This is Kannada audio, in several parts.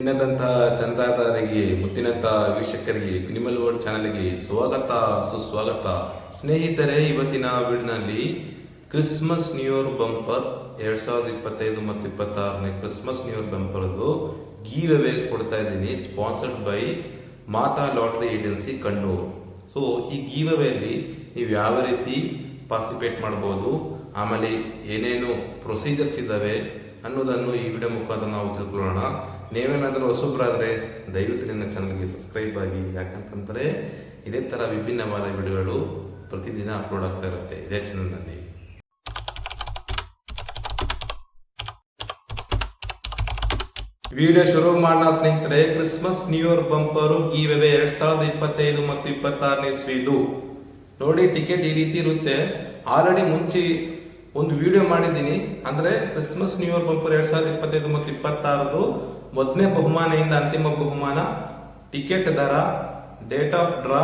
ಚಿನ್ನದಂತ ಚಂದಾದಾರರಿಗೆ ಮುತ್ತಿನಂತ ವೀಕ್ಷಕರಿಗೆ ಮಿನಿಮಲ್ ವರ್ಲ್ಡ್ ಚಾನೆಲ್ಗೆ ಸ್ವಾಗತ ಸುಸ್ವಾಗತ. ಸ್ನೇಹಿತರೆ, ಇವತ್ತಿನ ವಿಡಿಯೋನಲ್ಲಿ ಕ್ರಿಸ್ಮಸ್ ನ್ಯೂ ಇಯರ್ ಬಂಪರ್ 2025 ಮತ್ತು 26ನೇ ಕ್ರಿಸ್ಮಸ್ ನ್ಯೂ ಇಯರ್ ಬಂಪರ್ ಗೀವ್ ಅವೇ ಕೊಡ್ತಾ ಇದ್ದೀನಿ. Sponsored by Mata lottery agency Kannur. So ಈ ಗೀವ್ ಅವೇಲಿ ನೀವು ಯಾವ ರೀತಿ ಪಾರ್ಟಿಸಿಪೇಟ್ ಮಾಡ್ಬೋದು, ಆಮೇಲೆ ಏನೇನು ಪ್ರೊಸೀಜರ್ಸ್ ಇದ್ದಾವೆ ಅನ್ನೋದನ್ನು ಈ ವಿಡಿಯೋ ಮುಖಾಂತರ ನಾವು ತಿಳ್ಕೊಳ್ಳೋಣ. ನೀವೇನಾದರೂ ಹೊಸಬ್ರಾದರೆ ದಯವಿಟ್ಟು ನನ್ನ ಚಾನಲ್ಗೆ ಸಬ್ಸ್ಕ್ರೈಬ್ ಆಗಿ. ಯಾಕಂತಂದರೆ ಇದೇ ಥರ ವಿಭಿನ್ನವಾದ ವಿಡಿಯೋಗಳು ಪ್ರತಿದಿನ ಅಪ್ಲೋಡ್ ಆಗ್ತಾ ಇರುತ್ತೆ ಇದೇ ಚಾನಲ್ನಲ್ಲಿ. ವಿಡಿಯೋ ಶುರು ಮಾಡೋಣ ಸ್ನೇಹಿತರೆ. ಕ್ರಿಸ್ಮಸ್ ನ್ಯೂ ಇಯರ್ ಬಂಪರು ಗೀವ್ ಅವೇ 2025 ಮತ್ತು 26ನೇ ಇಸ್ವಿದು ನೋಡಿ. ಟಿಕೆಟ್ ಈ ರೀತಿ ಇರುತ್ತೆ. ಆಲ್ರೆಡಿ ಮುಂಚೆ ಒಂದು ವಿಡಿಯೋ ಮಾಡಿದ್ದೀನಿ. ಅಂದ್ರೆ ಕ್ರಿಸ್ಮಸ್ ನ್ಯೂ ಇಯರ್ ಬಂಪರ್ 2025 ಮತ್ತು 26 ಮೊದಲನೇ ಬಹುಮಾನದಿಂದ ಅಂತಿಮ ಬಹುಮಾನ, ಟಿಕೆಟ್ ದರ, ಡೇಟ್ ಆಫ್ ಡ್ರಾ,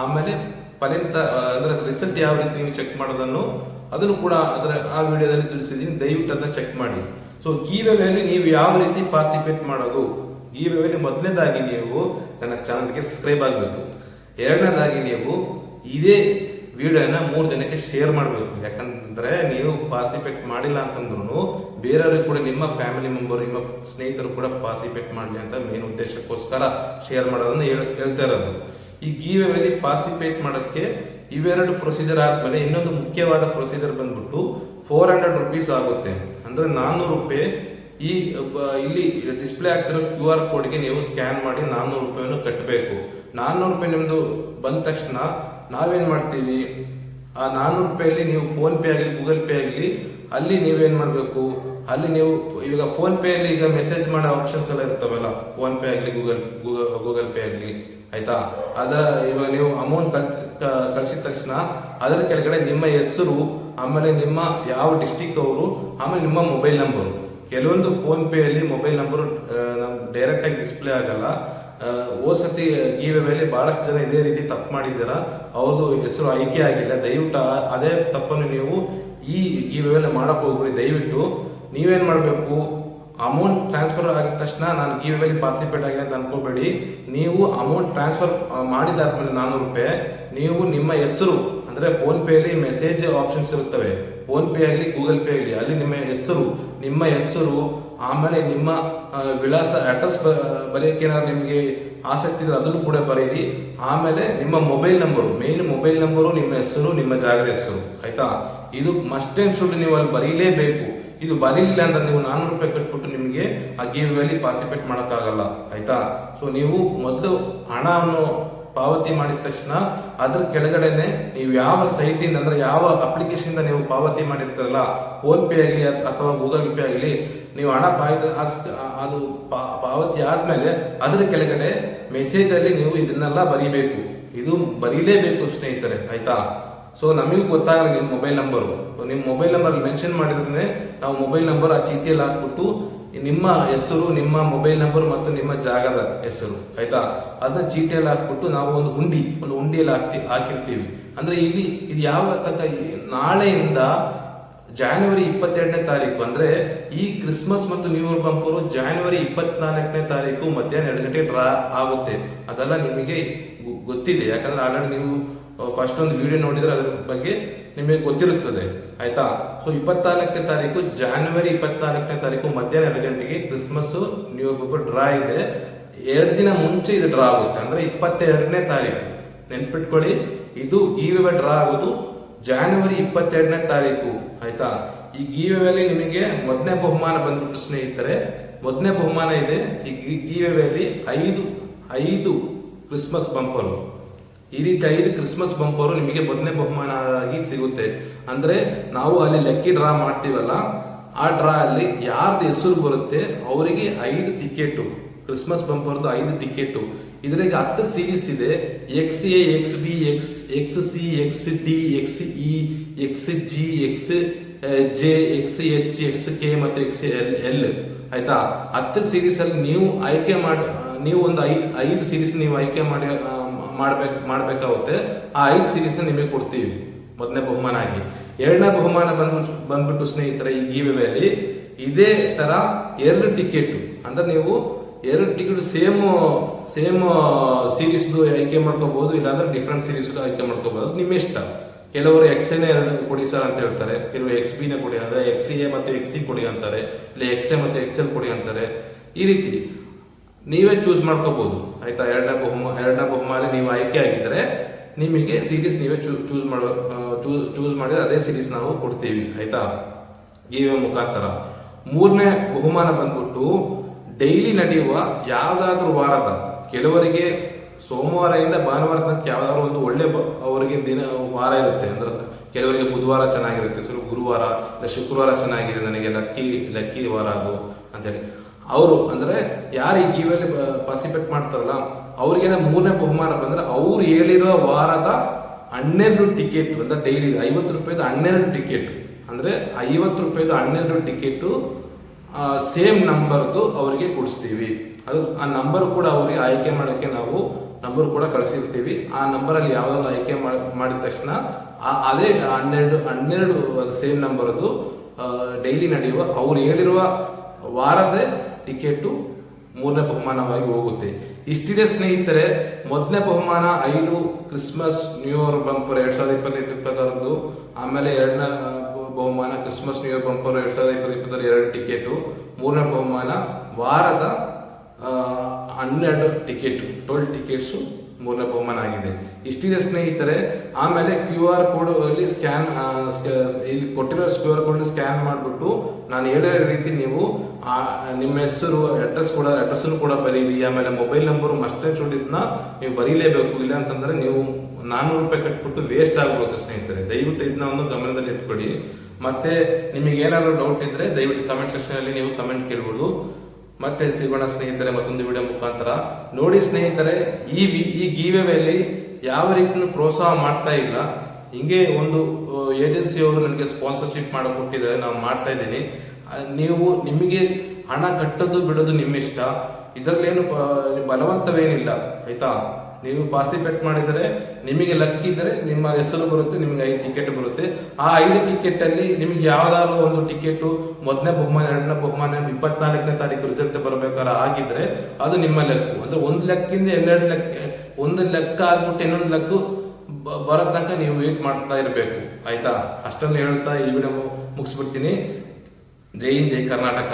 ಆಮೇಲೆ ಫಲಿತ ಅಂದ್ರೆ ರಿಸಲ್ಟ್ ಯಾವ ರೀತಿ ನೀವು ಚೆಕ್ ಮಾಡೋದನ್ನು ಅದನ್ನು ಕೂಡ ಆ ವಿಡಿಯೋದಲ್ಲಿ ತಿಳಿಸಿದ್ದೀನಿ. ದಯವಿಟ್ಟು ಅದನ್ನ ಚೆಕ್ ಮಾಡಿ. ಸೊ ಗೀವ್ ಅವೇಲಿ ನೀವು ಯಾವ ರೀತಿ ಪಾರ್ಟಿಸಿಪೇಟ್ ಮಾಡೋದು, ಗೀವ್ ಅವೇಲಿ ಮೊದಲನೇದಾಗಿ ನೀವು ನನ್ನ ಚಾನಲ್ಗೆ ಸಬ್ಸ್ಕ್ರೈಬ್ ಆಗಬೇಕು. ಎರಡನೇದಾಗಿ ನೀವು ಇದೇ ವಿಡಿಯೋನ 3 ಜನಕ್ಕೆ ಶೇರ್ ಮಾಡಬೇಕು. ಯಾಕಂತಂದ್ರೆ ನೀವು ಪಾರ್ಟಿಸಿಪೇಟ್ ಮಾಡಿಲ್ಲ ಅಂತಂದ್ರೂ ಬೇರೆಯವ್ರಿಗೆ ಕೂಡ, ನಿಮ್ಮ ಫ್ಯಾಮಿಲಿ ಮೆಂಬರ್, ನಿಮ್ಮ ಸ್ನೇಹಿತರು ಕೂಡ ಪಾರ್ಟಿಸಿಪೇಟ್ ಮಾಡಲಿ ಅಂತ ಮೇನ್ ಉದ್ದೇಶಕ್ಕೋಸ್ಕರ ಶೇರ್ ಮಾಡೋದನ್ನ ಹೇಳ್ತಾ ಇರೋದು. ಈ ಗೀವ್ ಅವೇಲಿ ಪಾರ್ಟಿಸಿಪೇಟ್ ಮಾಡೋಕ್ಕೆ ಇವೆರಡು ಪ್ರೊಸೀಜರ್ ಆದ್ಮೇಲೆ ಇನ್ನೊಂದು ಮುಖ್ಯವಾದ ಪ್ರೊಸೀಜರ್ ಬಂದ್ಬಿಟ್ಟು 400 ರುಪೀಸ್ ಆಗುತ್ತೆ. ಅಂದ್ರೆ 400 ರೂಪಾಯಿ ಇಲ್ಲಿ ಡಿಸ್ಪ್ಲೇ ಆಗ್ತಿರೋ QR ಕೋಡ್ಗೆ ನೀವು ಸ್ಕ್ಯಾನ್ ಮಾಡಿ 400 ರೂಪಾಯಿಯನ್ನು ಕಟ್ಟಬೇಕು. 400 ರೂಪಾಯಿ ನಿಮ್ದು ಬಂದ ತಕ್ಷಣ ನಾವೇನ್ ಮಾಡ್ತೀವಿ, ಆ 400 ರೂಪಾಯಿಲಿ ನೀವು ಫೋನ್ ಪೇ ಆಗಲಿ ಗೂಗಲ್ ಪೇ ಆಗಲಿ ಅಲ್ಲಿ ನೀವೇನ್ ಮಾಡ್ಬೇಕು, ಅಲ್ಲಿ ನೀವು ಈಗ ಫೋನ್ ಪೇ ಅಲ್ಲಿ ಈಗ ಮೆಸೇಜ್ ಮಾಡೋ ಆಪ್ಷನ್ಸ್ ಎಲ್ಲ ಇರ್ತಾವಲ್ಲ, ಫೋನ್ ಪೇ ಆಗಲಿ ಗೂಗಲ್ ಪೇ ಆಗಲಿ, ಆಯ್ತಾ. ಇವಾಗ ನೀವು ಅಮೌಂಟ್ ಕಳಿಸಿದ ತಕ್ಷಣ ಅದರ ಕೆಳಗಡೆ ನಿಮ್ಮ ಹೆಸರು, ಆಮೇಲೆ ನಿಮ್ಮ ಯಾವ ಡಿಸ್ಟಿಕ್ ಅವರು, ಆಮೇಲೆ ನಿಮ್ಮ ಮೊಬೈಲ್ ನಂಬರು. ಕೆಲವೊಂದು ಫೋನ್ ಪೇ ಅಲ್ಲಿ ಮೊಬೈಲ್ ನಂಬರು ಡೈರೆಕ್ಟ್ ಆಗಿ ಡಿಸ್ಪ್ಲೇ ಆಗಲ್ಲ. ಸತಿ ಗೀವ್ ಅವೇಲಿ ಬಹಳಷ್ಟು ಜನ ಇದೇ ರೀತಿ ತಪ್ಪು ಮಾಡಿದ್ದೀರಾ, ಅವ್ರದ್ದು ಹೆಸರು ಆಯ್ಕೆ ಆಗಿಲ್ಲ. ದಯವಿಟ್ಟು ಅದೇ ತಪ್ಪನ್ನು ನೀವು ಈ ಗೀವ್ ಅವೇಲಿ ಮಾಡಕ್ ಹೋಗ್ಬಿಡಿ. ದಯವಿಟ್ಟು ನೀವೇನ್ ಮಾಡ್ಬೇಕು, ಅಮೌಂಟ್ ಟ್ರಾನ್ಸ್ಫರ್ ಆಗಿದ ತಕ್ಷಣ ನಾನು ಗೀವ್ ಅವೇಲಿ ಪಾರ್ಟಿಸಿಪೇಟ್ ಆಗಿದೆ ಅಂತ ಅನ್ಕೋಬೇಡಿ. ನೀವು ಅಮೌಂಟ್ ಟ್ರಾನ್ಸ್ಫರ್ ಮಾಡಿದಾದ್ಮೇಲೆ 400 ರೂಪಾಯಿ ನೀವು ನಿಮ್ಮ ಹೆಸರು, ಅಂದ್ರೆ ಫೋನ್ ಪೇ ಅಲ್ಲಿ ಮೆಸೇಜ್ ಆಪ್ಷನ್ಸ್ ಇರುತ್ತವೆ, ಫೋನ್ ಪೇ ಆಗಲಿ ಗೂಗಲ್ ಪೇ ಆಗಲಿ, ಅಲ್ಲಿ ನಿಮ್ಮ ಹೆಸರು ಆಮೇಲೆ ನಿಮ್ಮ ವಿಳಾಸ, ಅಡ್ರೆಸ್ ಬರೆಯಕ್ಕೆ ಏನಾದ್ರು ನಿಮಗೆ ಆಸಕ್ತಿ ಇದ್ರೆ ಅದನ್ನು ಕೂಡ ಬರೀರಿ. ಆಮೇಲೆ ನಿಮ್ಮ mobile number, main mobile number, ನಿಮ್ಮ ಹೆಸರು, ನಿಮ್ಮ ಜಾಗದ ಹೆಸರು, ಆಯ್ತಾ. ಇದು ಮಸ್ಟ್ ಅಂಡ್ ಶುಡ್ ನೀವು ಅಲ್ಲಿ ಬರೀಲೇಬೇಕು. ಇದು ಬರೀಲಿಲ್ಲ ಅಂದ್ರೆ ನೀವು 400 ರೂಪಾಯಿ ಕಟ್ಬಿಟ್ಟು ನಿಮಗೆ ಆ ಗೀವ್ ಅವೇಲಿ ಪಾರ್ಟಿಸಿಪೇಟ್ ಮಾಡೋಕ್ಕಾಗಲ್ಲ, ಆಯ್ತಾ. ಸೊ ನೀವು ಮೊದಲು ಹಣವನ್ನು ಪಾವತಿ ಮಾಡಿದ ತಕ್ಷಣ ಅದ್ರ ಕೆಳಗಡೆನೆ ನೀವು ಯಾವ ಸೈಟ್ ಇಂದ, ಅಂದ್ರೆ ಯಾವ ಅಪ್ಲಿಕೇಶನ್ ಇಂದ ನೀವು ಪಾವತಿ ಮಾಡಿರ್ತಾರಲ್ಲ, ಫೋನ್ ಪೇ ಆಗಲಿ ಅಥವಾ ಗೂಗಲ್ ಪೇ ಆಗಲಿ, ನೀವು ಹಣ ಅದು ಪಾವತಿ ಆದ್ಮೇಲೆ ಅದ್ರ ಕೆಳಗಡೆ ಮೆಸೇಜ್ ಅಲ್ಲಿ ನೀವು ಇದನ್ನೆಲ್ಲ ಬರೀಬೇಕು. ಇದು ಬರೀಲೇಬೇಕು ಸ್ನೇಹಿತರೆ, ಆಯ್ತಾ. ಸೊ ನಮಗೂ ಗೊತ್ತಾಗಲ್ಲ ನಿಮ್ಮ ಮೊಬೈಲ್ ನಂಬರು. ನಿಮ್ಮ ಮೊಬೈಲ್ ನಂಬರ್ ಮೆನ್ಷನ್ ಮಾಡಿದ್ರೆ ನಾವು ಮೊಬೈಲ್ ನಂಬರ್ ಆ ಚೀಟಿಯಲ್ಲಿ ಹಾಕ್ಬಿಟ್ಟು ನಿಮ್ಮ ಹೆಸರು, ನಿಮ್ಮ ಮೊಬೈಲ್ ನಂಬರ್ ಮತ್ತು ನಿಮ್ಮ ಜಾಗದ ಹೆಸರು, ಆಯ್ತಾ, ಅದನ್ನ ಚೀಟಿಯಲ್ಲಿ ಹಾಕ್ಬಿಟ್ಟು ನಾವು ಒಂದು ಉಂಡಿಯಲ್ಲಿ ಹಾಕಿರ್ತೀವಿ. ಅಂದ್ರೆ ಇಲ್ಲಿ ಇದು ಯಾವ ತನಕ, ನಾಳೆಯಿಂದ ಜನವರಿ 22ನೇ ತಾರೀಕು, ಅಂದ್ರೆ ಈ ಕ್ರಿಸ್ಮಸ್ ಮತ್ತು ನ್ಯೂ ಇಯರ್ ಬಂಪರು ಜನವರಿ 24ನೇ ತಾರೀಕು ಮಧ್ಯಾಹ್ನ 2 ಗಂಟೆ ಡ್ರಾ ಆಗುತ್ತೆ. ಅದೆಲ್ಲ ನಿಮಗೆ ಗೊತ್ತಿದೆ, ಯಾಕಂದ್ರೆ ಆಲ್ರೆಡಿ ನೀವು ಫಸ್ಟ್ ಒಂದು ವಿಡಿಯೋ ನೋಡಿದ್ರೆ ಅದ್ರ ಬಗ್ಗೆ ನಿಮಗೆ ಗೊತ್ತಿರುತ್ತದೆ, ಆಯ್ತಾ. ಸೊ 24ನೇ ತಾರೀಕು, ಜನವರಿ 24ನೇ ತಾರೀಕು ಮಧ್ಯಾಹ್ನ 2 ಗಂಟೆಗೆ Christmas new year bumper draw ಇದೆ. 2 ದಿನ ಮುಂಚೆ ಇದು ಡ್ರಾ ಆಗುತ್ತೆ, ಅಂದ್ರೆ 22ನೇ ತಾರೀಕು. ನೆನ್ಪಿಟ್ಕೊಳ್ಳಿ, ಇದು ಗೀವ್ ಅವೇ ಡ್ರಾ ಆಗೋದು ಜನವರಿ 22ನೇ ತಾರೀಕು, ಆಯ್ತಾ. ಈ ಗೀವ್ ಅವೇಲಿ ನಿಮಗೆ ಮೊದಲನೇ ಬಹುಮಾನ ಬಂದ್ಬಿಟ್ಟು ಸ್ನೇಹಿತರೆ, ಮೊದಲನೇ ಬಹುಮಾನ ಇದೆ ಈ ಗೀವ್ ಅವೇಲಿ 5 ಕ್ರಿಸ್ಮಸ್ ಬಂಪರು. ಈ ರೀತಿ 5 ಕ್ರಿಸ್ಮಸ್ ಬಂಪರು ನಿಮಗೆ ಮೊದಲನೇ ಬಹುಮಾನ ಆಗಿ ಸಿಗುತ್ತೆ. ಅಂದ್ರೆ ನಾವು ಅಲ್ಲಿ ಲೆಕ್ಕಿ ಡ್ರಾ ಮಾಡ್ತೀವಲ್ಲ, ಆ ಡ್ರಾ ಅಲ್ಲಿ ಯಾರ್ದು ಹೆಸರು ಬರುತ್ತೆ ಅವರಿಗೆ 5 ಟಿಕೆಟ್, ಕ್ರಿಸ್ಮಸ್ ಬಂಪರ್ದು 5 ಟಿಕೆಟ್. ಇದ್ರಾಗ 10 ಸೀರೀಸ್ ಇದೆ. XA, XB, XC, XD, XE, XG, XJ, XH, XK ಮತ್ತು XL, ಆಯ್ತಾ. 10 ಸೀರೀಸ್ ಅಲ್ಲಿ ನೀವು ಆಯ್ಕೆ ಮಾಡಿ, ನೀವು ಒಂದು 5 ಸೀರೀಸ್ ನೀವು ಆಯ್ಕೆ ಮಾಡ್ಬೇಕಾಗುತ್ತೆ. ಆ 5 ಸೀರೀಸ್ ನಿಮಗೆ ಕೊಡ್ತೀವಿ ಮೊದಲನೇ ಬಹುಮಾನ ಆಗಿ. ಎರಡನೇ ಬಹುಮಾನ ಬಂದ್ಬಿಟ್ಟು ಸ್ನೇಹಿತರೆ, ಈ ಗೀವ್ ಅವೇಲಿ ಇದೇ ತರ 2 ಟಿಕೆಟ್, ಅಂದ್ರೆ ನೀವು ಎರಡು ಟಿಕೆಟ್ ಸೇಮ್ ಸೀರೀಸ್ದು ಆಯ್ಕೆ ಮಾಡ್ಕೋಬಹುದು, ಇಲ್ಲಾಂದ್ರೆ ಡಿಫ್ರೆಂಟ್ ಸೀರೀಸ್ ಆಯ್ಕೆ ಮಾಡ್ಕೋಬಹುದು, ನಿಮ್ಮ ಇಷ್ಟ. ಕೆಲವರು ಎಕ್ಸ್ಎನೇ ಎರಡು ಕೊಡಿ ಸರ್ ಅಂತ ಹೇಳ್ತಾರೆ, ಕೆಲವರು XB ಕೊಡಿ, ಅದೇ XA ಮತ್ತೆ XC ಕೊಡಿ ಅಂತಾರೆ, ಇಲ್ಲ XA ಮತ್ತೆ XL ಕೊಡಿ ಅಂತಾರೆ. ಈ ರೀತಿ ನೀವೇ ಚೂಸ್ ಮಾಡ್ಕೋಬಹುದು ಆಯ್ತಾ. ಎರಡನೇ ಬಹುಮಾನ ನೀವು ಆಯ್ಕೆ ಆಗಿದ್ರೆ ನಿಮಗೆ ಸೀರೀಸ್ ನೀವೇ ಚೂಸ್ ಮಾಡಿದ್ರೆ ಅದೇ ಸೀರೀಸ್ ನಾವು ಕೊಡ್ತೀವಿ ಆಯ್ತಾ, ಗಿವ್ ಮುಖಾಂತರ. ಮೂರನೇ ಬಹುಮಾನ ಬಂದ್ಬಿಟ್ಟು ಡೈಲಿ ನಡೆಯುವ ಯಾವ್ದಾದ್ರು ವಾರದ, ಕೆಲವರಿಗೆ ಸೋಮವಾರದಿಂದ ಭಾನುವಾರ ತನಕ ಯಾವ್ದಾದ್ರು ಒಂದು ಒಳ್ಳೆ ಅವರಿಗೆ ವಾರ ಇರುತ್ತೆ. ಅಂದ್ರೆ ಕೆಲವರಿಗೆ ಬುಧವಾರ ಚೆನ್ನಾಗಿರುತ್ತೆ, ಸ್ವಲ್ಪ ಗುರುವಾರ ಇಲ್ಲ ಶುಕ್ರವಾರ ಚೆನ್ನಾಗಿದೆ, ನನಗೆ ಲಕ್ಕಿ ವಾರ ಅದು ಅಂತೇಳಿ ಅವರು ಅಂದ್ರೆ ಯಾರು ಈ ಗೀವಲ್ಲಿ ಪಾರ್ಟಿಸಿಪೇಟ್ ಮಾಡ್ತಾರಲ್ಲ ಅವ್ರಿಗೆ ಮೂರನೇ ಬಹುಮಾನ ಬಂದ್ರೆ ಅವ್ರು ಹೇಳಿರೋ ವಾರದ 12 ಟಿಕೆಟ್ ಅಂದ್ರೆ ಡೈಲಿ 50 ರೂಪಾಯಿದು 12 ಟಿಕೆಟ್ ಅಂದ್ರೆ 50 ರೂಪಾಯಿದು 12 ಟಿಕೆಟ್ ಸೇಮ್ ನಂಬರ್ದು ಅವರಿಗೆ ಕೊಡಿಸ್ತೀವಿ. ಅದು ಆ ನಂಬರ್ ಕೂಡ ಅವರಿಗೆ ಆಯ್ಕೆ ಮಾಡೋಕ್ಕೆ ನಾವು ನಂಬರ್ ಕೂಡ ಕಳಿಸಿರ್ತೀವಿ. ಆ ನಂಬರ್ ಅಲ್ಲಿ ಯಾವ್ದಾದ್ರು ಆಯ್ಕೆ ಮಾಡಿದ ತಕ್ಷಣ ಅದೇ 12 ಸೇಮ್ ನಂಬರ್ದು ಡೈಲಿ ನಡೆಯುವ ಅವ್ರು ಹೇಳಿರುವ ವಾರದ ಟಿಕೆಟ್ ಮೂರನೇ ಬಹುಮಾನವಾಗಿ ಹೋಗುತ್ತೆ. ಇಷ್ಟಿದೆ ಸ್ನೇಹಿತರೆ. ಮೊದಲನೇ ಬಹುಮಾನ 5 ಕ್ರಿಸ್ಮಸ್ ನ್ಯೂ ಇಯರ್ ಬಂಪರ್ 2020-2021, ಆಮೇಲೆ ಎರಡನೇ ಬಹುಮಾನ Christmas new year bumper 2020-2021 2 ticket, ಮೂರನೇ ಬಹುಮಾನ ವಾರದ 12 ಟಿಕೆಟ್, 12 ಟಿಕೆಟ್ಸ್ ಮೂರನೇ ಬಹುಮಾನ ಆಗಿದೆ. ಇಷ್ಟಿದೆ ಸ್ನೇಹಿತರೆ. ಆಮೇಲೆ QR ಕೋಡ್ ಅಲ್ಲಿ ಇಲ್ಲಿ ಕೊಟ್ಟಿರೋ QR ಕೋಡ್ ಸ್ಕ್ಯಾನ್ ಮಾಡಿಬಿಟ್ಟು ನಾನು ಹೇಳಿರೋ ರೀತಿ ನೀವು ನಿಮ್ಮ ಹೆಸರು ಅಡ್ರೆಸ್ ಕೂಡ ಬರೀರಿ. ಆಮೇಲೆ mobile number must and should ಇದನ್ನ ನೀವು ಬರೀಲೇಬೇಕು, ಇಲ್ಲ ಅಂತಂದ್ರೆ ನೀವು 400 ರೂಪಾಯಿ ಕಟ್ಬಿಟ್ಟು ವೇಸ್ಟ್ ಆಗ್ಬೋದು ಸ್ನೇಹಿತರೆ. ದಯವಿಟ್ಟು ಇದನ್ನ ಒಂದು ಗಮನದಲ್ಲಿ ಇಟ್ಕೊಡಿ. ಮತ್ತೆ ನಿಮಗೆ ಏನಾದ್ರು ಡೌಟ್ ಇದ್ರೆ ದಯವಿಟ್ಟು ಕಮೆಂಟ್ ಸೆಕ್ಷನ್ ಅಲ್ಲಿ ನೀವು ಕಮೆಂಟ್ ಕೇಳ್ಬೋದು. ಮತ್ತೆ ಸಿಗೋಣ ಸ್ನೇಹಿತರೆ ಮತ್ತೊಂದು ವಿಡಿಯೋ ಮುಖಾಂತರ. ನೋಡಿ ಸ್ನೇಹಿತರೆ, ಈ ಗೀವೆಯಲ್ಲಿ ಯಾವ ರೀತಿ ಪ್ರೋತ್ಸಾಹ ಮಾಡ್ತಾ ಇಲ್ಲ. ಹಿಂಗೆ ಒಂದು ಏಜೆನ್ಸಿಯವರು ನನಗೆ ಸ್ಪಾನ್ಸರ್ಶಿಪ್ ಮಾಡಿಕೊಟ್ಟಿದ್ದಾರೆ, ನಾವು ಮಾಡ್ತಾ ಇದ್ದೀನಿ. ನಿಮಗೆ ಹಣ ಕಟ್ಟೋದು ಬಿಡೋದು ನಿಮ್ಮ ಇಷ್ಟ, ಇದರಲ್ಲೇನು ಬಲವಂತವೇನಿಲ್ಲ ಆಯ್ತಾ. ನೀವು ಪಾರ್ಟಿಸಿಪೇಟ್ ಮಾಡಿದರೆ ನಿಮಗೆ ಲಕ್ಕಿ ಇದ್ರೆ ನಿಮ್ಮ ಹೆಸರು ಬರುತ್ತೆ, ನಿಮ್ಗೆ 5 ಟಿಕೆಟ್ ಬರುತ್ತೆ. ಆ 5 ಟಿಕೆಟ್ ಅಲ್ಲಿ ನಿಮ್ಗೆ ಯಾವ್ದಾದ್ರು ಒಂದು ಟಿಕೆಟ್ ಮೊದಲನೇ ಬಹುಮಾನ, ಎರಡನೇ ಬಹುಮಾನ 24ನೇ ತಾರೀಕು ರಿಸಲ್ಟ್ ಬರ್ಬೇಕಾದ್ರೆ ಆಗಿದ್ರೆ ಅದು ನಿಮ್ಮ ಲೆಕ್ಕ. ಅಂದ್ರೆ ಒಂದು ಲೆಕ್ಕಿಂದ 2 ಲೆಕ್ಕ, ಒಂದು ಲೆಕ್ಕ ಆಗ್ಬಿಟ್ಟು ಇನ್ನೊಂದು ಲೆಕ್ಕ ಬರೋ ತನಕ ನೀವು ವೇಟ್ ಮಾಡ್ತಾ ಇರಬೇಕು ಆಯ್ತಾ. ಅಷ್ಟನ್ನು ಹೇಳ್ತಾ ಈ ವಿಡಿಯೋ ಮುಗಿಸ್ಬಿಡ್ತೀನಿ. ಜೈ ಹಿಂದ್, ಜೈ ಕರ್ನಾಟಕ.